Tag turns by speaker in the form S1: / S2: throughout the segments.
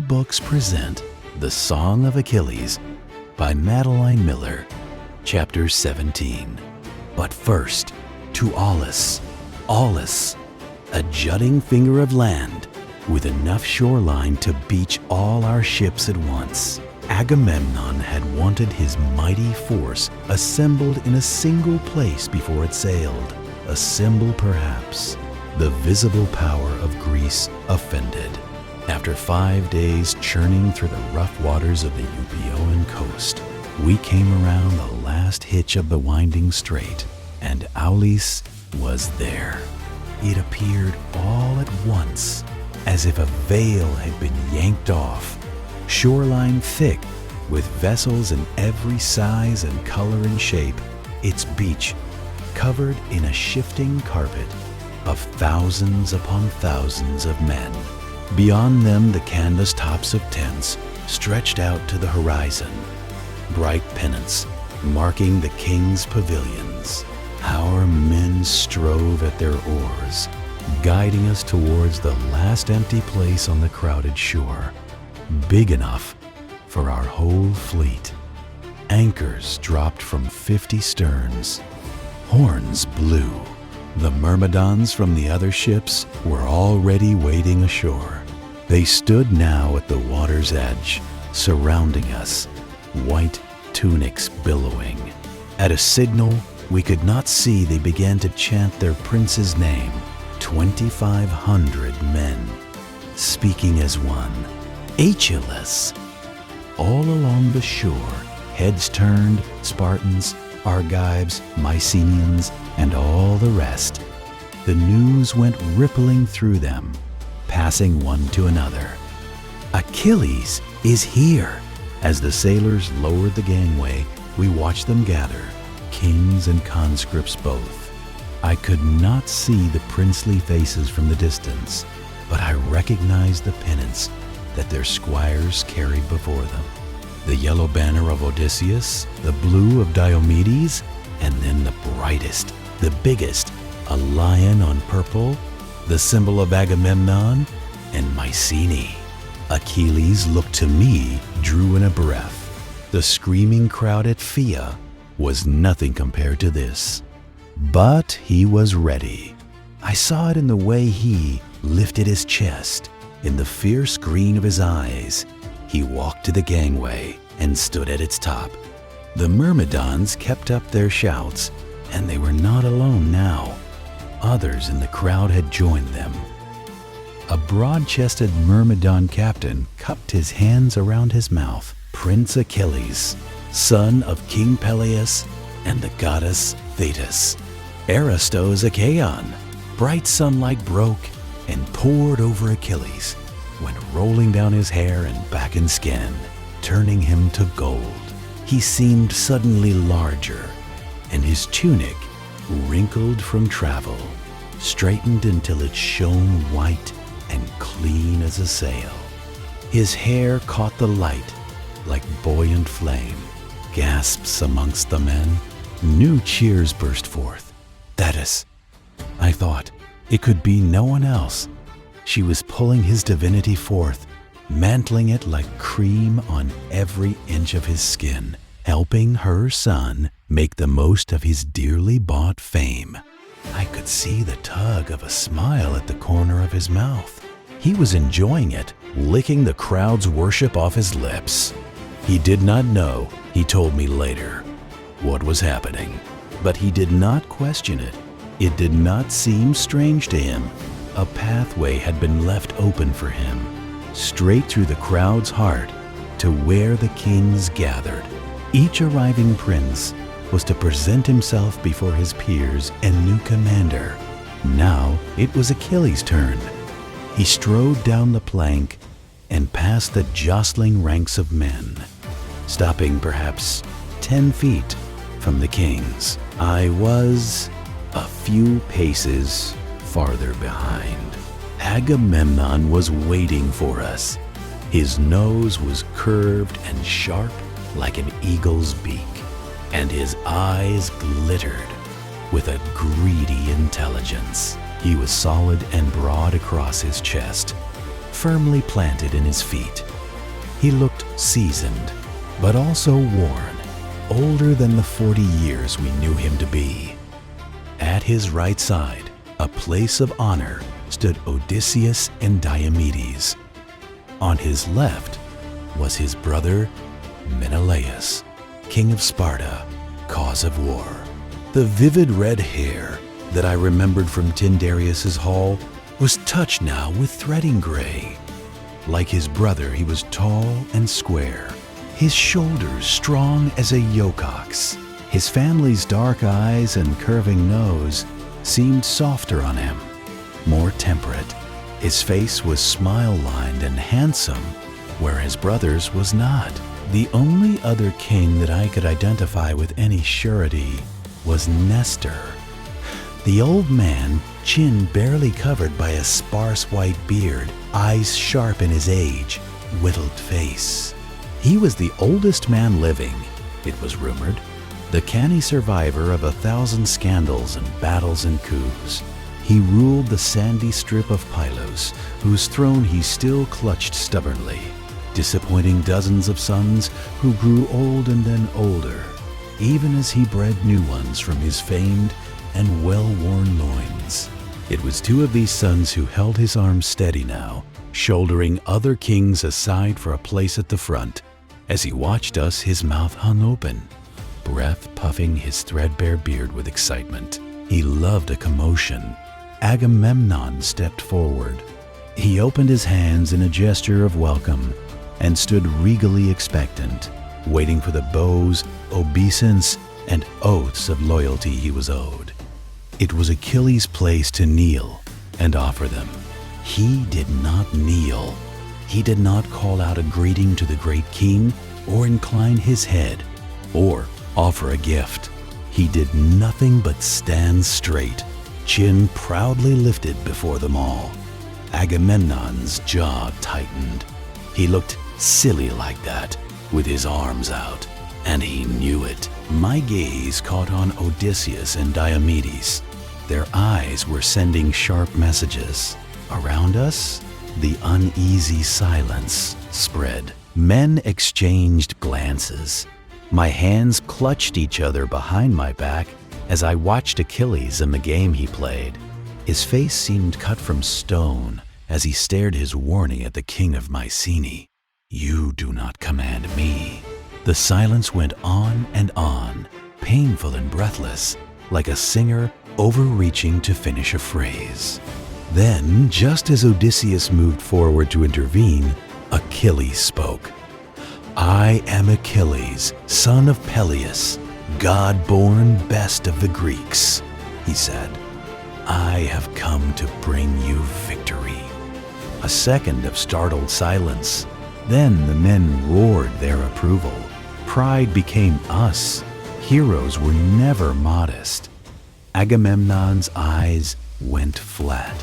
S1: Audiobooks present The Song of Achilles by Madeline Miller, Chapter 17. But first, to Aulis, a jutting finger of land with enough shoreline to beach all our ships at once. Agamemnon had wanted his mighty force assembled in a single place before it sailed. A symbol, perhaps. The visible power of Greece offended. After 5 days churning through the rough waters of the Euboean coast, we came around the last hitch of the winding strait, and Aulis was there. It appeared all at once, as if a veil had been yanked off. Shoreline thick, with vessels in every size and color and shape, its beach covered in a shifting carpet of thousands upon thousands of men. Beyond them, the canvas tops of tents stretched out to the horizon, bright pennants marking the king's pavilions. Our men strove at their oars, guiding us towards the last empty place on the crowded shore, big enough for our whole fleet. Anchors dropped from 50 sterns. Horns blew. The Myrmidons from the other ships were already wading ashore. They stood now at the water's edge, surrounding us, white tunics billowing. At a signal we could not see, they began to chant their prince's name. 2,500 men, speaking as one. Achilles! All along the shore, heads turned, Spartans, Argives, Mycenaeans, and all the rest. The news went rippling through them, passing one to another. Achilles is here! As the sailors lowered the gangway, we watched them gather, kings and conscripts both. I could not see the princely faces from the distance, but I recognized the pennants that their squires carried before them. The yellow banner of Odysseus, the blue of Diomedes, and then the brightest, the biggest, a lion on purple, the symbol of Agamemnon, and Mycenae. Achilles looked to me, drew in a breath. The screaming crowd at Phia was nothing compared to this. But he was ready. I saw it in the way he lifted his chest, in the fierce green of his eyes. He walked to the gangway and stood at its top. The Myrmidons kept up their shouts, and they were not alone now. Others in the crowd had joined them. A broad-chested Myrmidon captain cupped his hands around his mouth. Prince Achilles, son of King Peleus and the goddess Thetis. Aristos Achaeon. Bright sunlight broke and poured over Achilles, went rolling down his hair and back and skin, turning him to gold. He seemed suddenly larger, and his tunic, wrinkled from travel, straightened until it shone white and clean as a sail. His hair caught the light like buoyant flame. Gasps amongst the men. New cheers burst forth. Thetis, I thought. It could be no one else. She was pulling his divinity forth, mantling it like cream on every inch of his skin, helping her son make the most of his dearly bought fame. I could see the tug of a smile at the corner of his mouth. He was enjoying it, licking the crowd's worship off his lips. He did not know, he told me later, what was happening, but he did not question it. It did not seem strange to him. A pathway had been left open for him, straight through the crowd's heart to where the kings gathered. Each arriving prince was to present himself before his peers and new commander. Now it was Achilles' turn. He strode down the plank and past the jostling ranks of men, stopping perhaps 10 feet from the kings. I was a few paces farther behind. Agamemnon was waiting for us. His nose was curved and sharp like an eagle's beak, and his eyes glittered with a greedy intelligence. He was solid and broad across his chest, firmly planted in his feet. He looked seasoned, but also worn, older than the 40 years we knew him to be. At his right side, a place of honor, stood Odysseus and Diomedes. On his left was his brother Menelaus, king of Sparta, cause of war. The vivid red hair that I remembered from Tyndareus's hall was touched now with threading gray. Like his brother, he was tall and square, his shoulders strong as a yoke-ox. His family's dark eyes and curving nose seemed softer on him, more temperate. His face was smile-lined and handsome, where his brother's was not. The only other king that I could identify with any surety was Nestor. The old man, chin barely covered by a sparse white beard, eyes sharp in his age, whittled face. He was the oldest man living, it was rumored, the canny survivor of 1,000 scandals and battles and coups. He ruled the sandy strip of Pylos, whose throne he still clutched stubbornly, disappointing dozens of sons who grew old and then older, even as he bred new ones from his famed and well-worn loins. It was 2 of these sons who held his arms steady now, shouldering other kings aside for a place at the front. As he watched us, his mouth hung open, breath puffing his threadbare beard with excitement. He loved a commotion. Agamemnon stepped forward. He opened his hands in a gesture of welcome and stood regally expectant, waiting for the bows, obeisance, and oaths of loyalty he was owed. It was Achilles' place to kneel and offer them. He did not kneel. He did not call out a greeting to the great king or incline his head or offer a gift. He did nothing but stand straight, chin proudly lifted before them all. Agamemnon's jaw tightened. He looked silly like that, with his arms out, and he knew it. My gaze caught on Odysseus and Diomedes. Their eyes were sending sharp messages. Around us, the uneasy silence spread. Men exchanged glances. My hands clutched each other behind my back as I watched Achilles and the game he played. His face seemed cut from stone as he stared his warning at the king of Mycenae. "You do not command me." The silence went on, painful and breathless, like a singer overreaching to finish a phrase. Then, just as Odysseus moved forward to intervene, Achilles spoke. "I am Achilles, son of Peleus, God-born best of the Greeks," he said. "I have come to bring you victory." A second of startled silence. Then the men roared their approval. Pride became us. Heroes were never modest. Agamemnon's eyes went flat.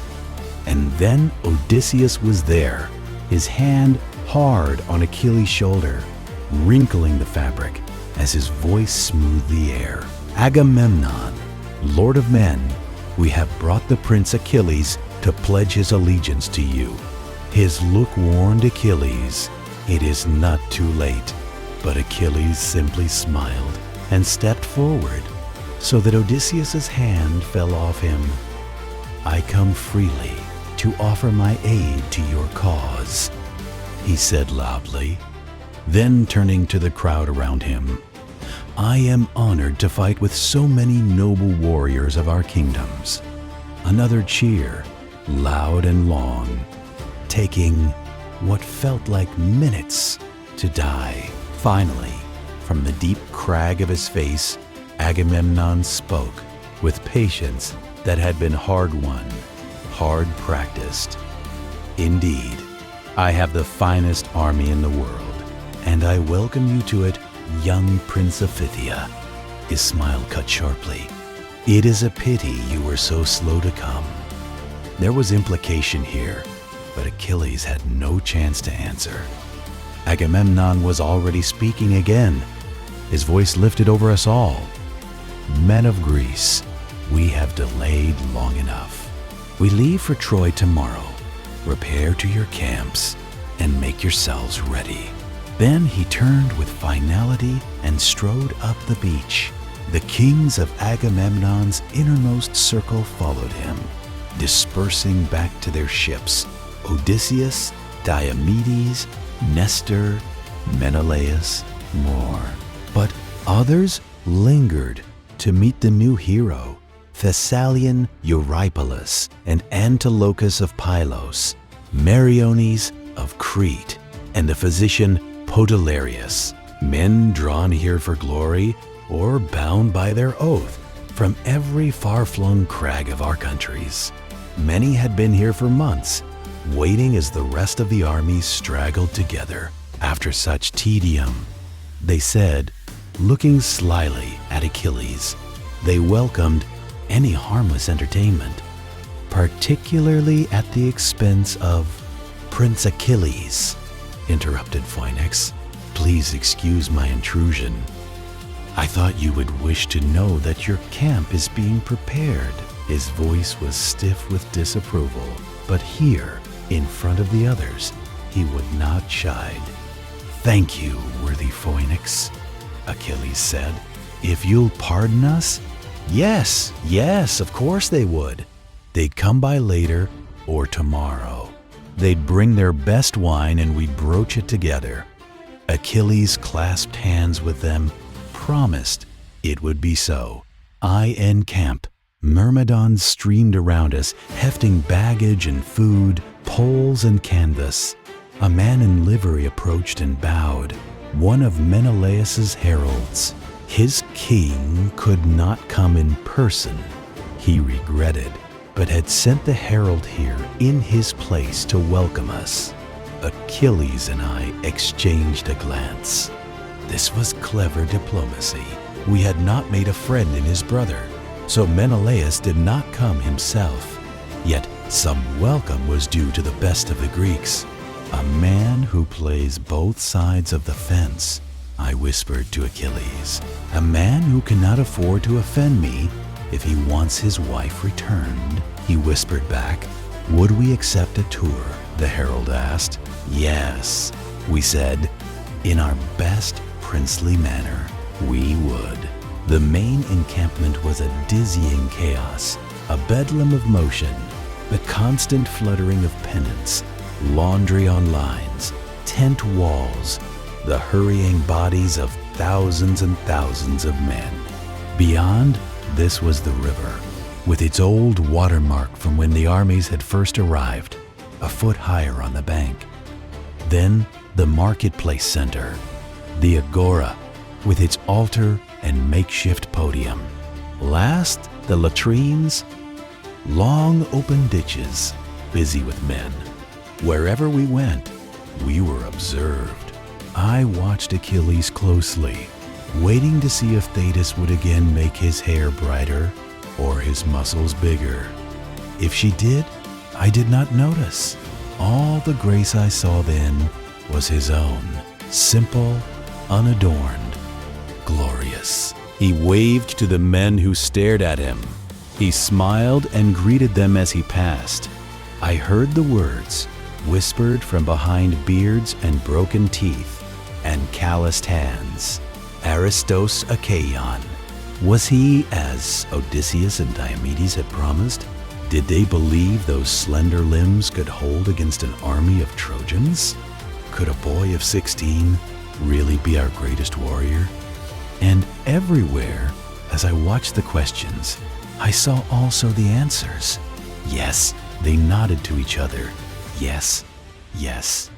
S1: And then Odysseus was there, his hand hard on Achilles' shoulder, wrinkling the fabric as his voice smoothed the air. "Agamemnon, Lord of men, we have brought the Prince Achilles to pledge his allegiance to you." His look warned Achilles, it is not too late, but Achilles simply smiled and stepped forward so that Odysseus' hand fell off him. "I come freely to offer my aid to your cause," he said loudly. Then turning to the crowd around him, "I am honored to fight with so many noble warriors of our kingdoms." Another cheer, loud and long, taking what felt like minutes to die. Finally, from the deep crag of his face, Agamemnon spoke with patience that had been hard-won, hard practiced. "Indeed, I have the finest army in the world, and I welcome you to it, young Prince of Phthia." His smile cut sharply. "It is a pity you were so slow to come." There was implication here, but Achilles had no chance to answer. Agamemnon was already speaking again, his voice lifted over us all. "Men of Greece, we have delayed long enough. We leave for Troy tomorrow. Repair to your camps and make yourselves ready. Then he turned with finality and strode up the beach. The kings of Agamemnon's innermost circle followed him, dispersing back to their ships: Odysseus, Diomedes, Nestor, Menelaus, more. But others lingered to meet the new hero, Thessalian Eurypylus and Antilochus of Pylos, Meriones of Crete, and the physician Podalirius, men drawn here for glory or bound by their oath from every far-flung crag of our countries. Many had been here for months, waiting as the rest of the armies straggled together after such tedium. They said, looking slyly at Achilles, they welcomed any harmless entertainment, particularly at the expense of Prince Achilles, interrupted Phoenix. Please excuse my intrusion. I thought you would wish to know that your camp is being prepared. His voice was stiff with disapproval, but here, in front of the others, he would not chide. Thank you, worthy Phoenix, Achilles said. If you'll pardon us? Yes, of course they would. They'd come by later or tomorrow. They'd bring their best wine and we'd broach it together. Achilles clasped hands with them, promised it would be so. I encamp. Myrmidons streamed around us, hefting baggage and food, poles and canvas. A man in livery approached and bowed, one of Menelaus's heralds. His king could not come in person, he regretted, but had sent the herald here in his place to welcome us. Achilles and I exchanged a glance. This was clever diplomacy. We had not made a friend in his brother, so Menelaus did not come himself. Yet some welcome was due to the best of the Greeks. A man who plays both sides of the fence, I whispered to Achilles. A man who cannot afford to offend me if he wants his wife returned, he whispered back. Would we accept a tour? The herald asked. Yes, we said, in our best princely manner, we would. The main encampment was a dizzying chaos, a bedlam of motion, the constant fluttering of pennants, laundry on lines, tent walls, the hurrying bodies of thousands and thousands of men. Beyond, this was the river, with its old watermark from when the armies had first arrived, a foot higher on the bank. Then the marketplace center, the agora, with its altar and makeshift podium. Last, the latrines, long open ditches, busy with men. Wherever we went, we were observed. I watched Achilles closely, waiting to see if Thetis would again make his hair brighter or his muscles bigger. If she did, I did not notice. All the grace I saw then was his own, simple, unadorned, glorious. He waved to the men who stared at him. He smiled and greeted them as he passed. I heard the words, whispered from behind beards and broken teeth and calloused hands. Aristos Achaion. Was he as Odysseus and Diomedes had promised? Did they believe those slender limbs could hold against an army of Trojans? Could a boy of 16 really be our greatest warrior? And everywhere, as I watched the questions, I saw also the answers. Yes, they nodded to each other. Yes, yes.